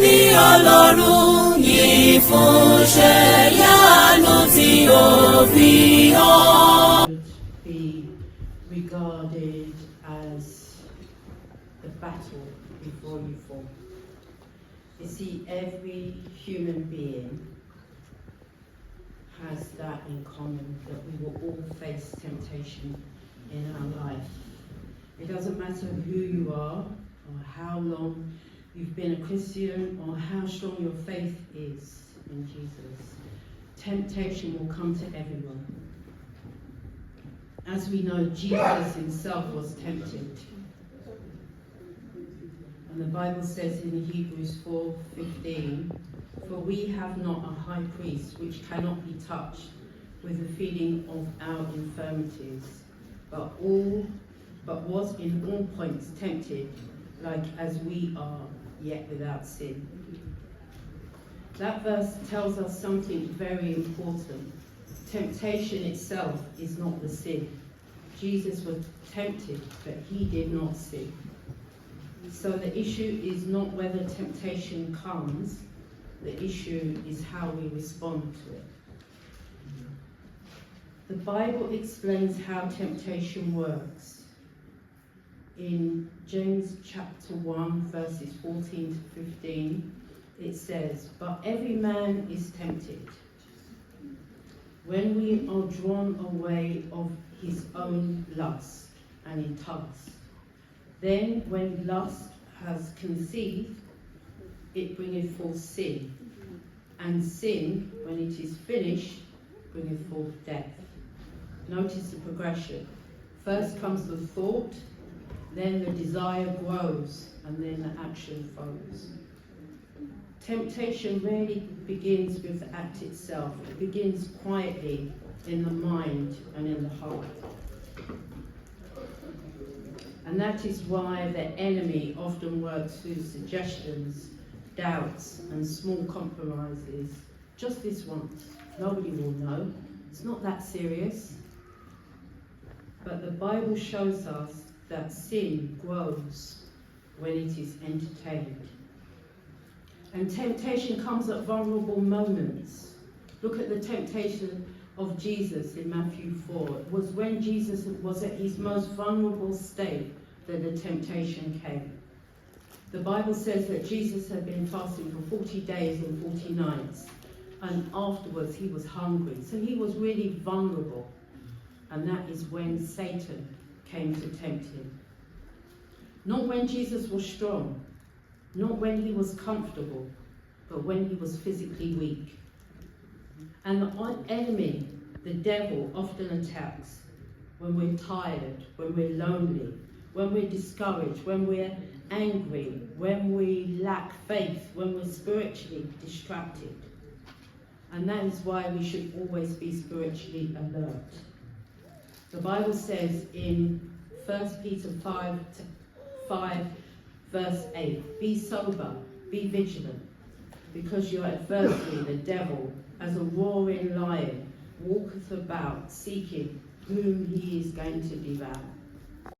ní Ọlọ́run yìí fún iṣẹ́ ìyanu tí ó fi hàn. Be regarded as the battle before you fall. You see, every human being has that in common, that we will all face temptation in our life. It doesn't matter who you are or how long you've been a Christian or how strong your faith is in Jesus. Temptation will come to everyone. As we know, Jesus himself was tempted. And the Bible says in Hebrews 4:15, "For we have not a high priest which cannot be touched with the feeling of our infirmities, but was in all points tempted, like as we are, yet without sin." That verse tells us something very important. Temptation itself is not the sin. Jesus was tempted, but he did not sin. So the issue is not whether temptation comes, the issue is how we respond to it. The Bible explains how temptation works. In James chapter 1, verses 14 to 15, it says, "But every man is tempted when we are drawn away of his own lust and enticed. Then when lust has conceived, it bringeth forth sin. And sin, when it is finished, bringeth forth death." Notice the progression. First comes the thought, then the desire grows, and then the action follows. Temptation rarely begins with the act itself. It begins quietly in the mind and in the heart. And that is why the enemy often works through suggestions, doubts, and small compromises. Just this once. Nobody will know. It's not that serious. But the Bible shows us that sin grows when it is entertained. And temptation comes at vulnerable moments. Look at the temptation of Jesus in Matthew 4. It was when Jesus was at his most vulnerable state that the temptation came. The Bible says that Jesus had been fasting for 40 days and 40 nights. And afterwards he was hungry. So he was really vulnerable. And that is when Satan came to tempt him. Not when Jesus was strong. Not when he was comfortable, but when he was physically weak. And the enemy, the devil, often attacks when we're tired, when we're lonely, when we're discouraged, when we're angry, when we lack faith, when we're spiritually distracted. And that is why we should always be spiritually alert. The Bible says in 1 Peter 5 verse 8, "Be sober, be vigilant, because your adversary, the devil, as a roaring lion, walketh about, seeking whom he is going to devour."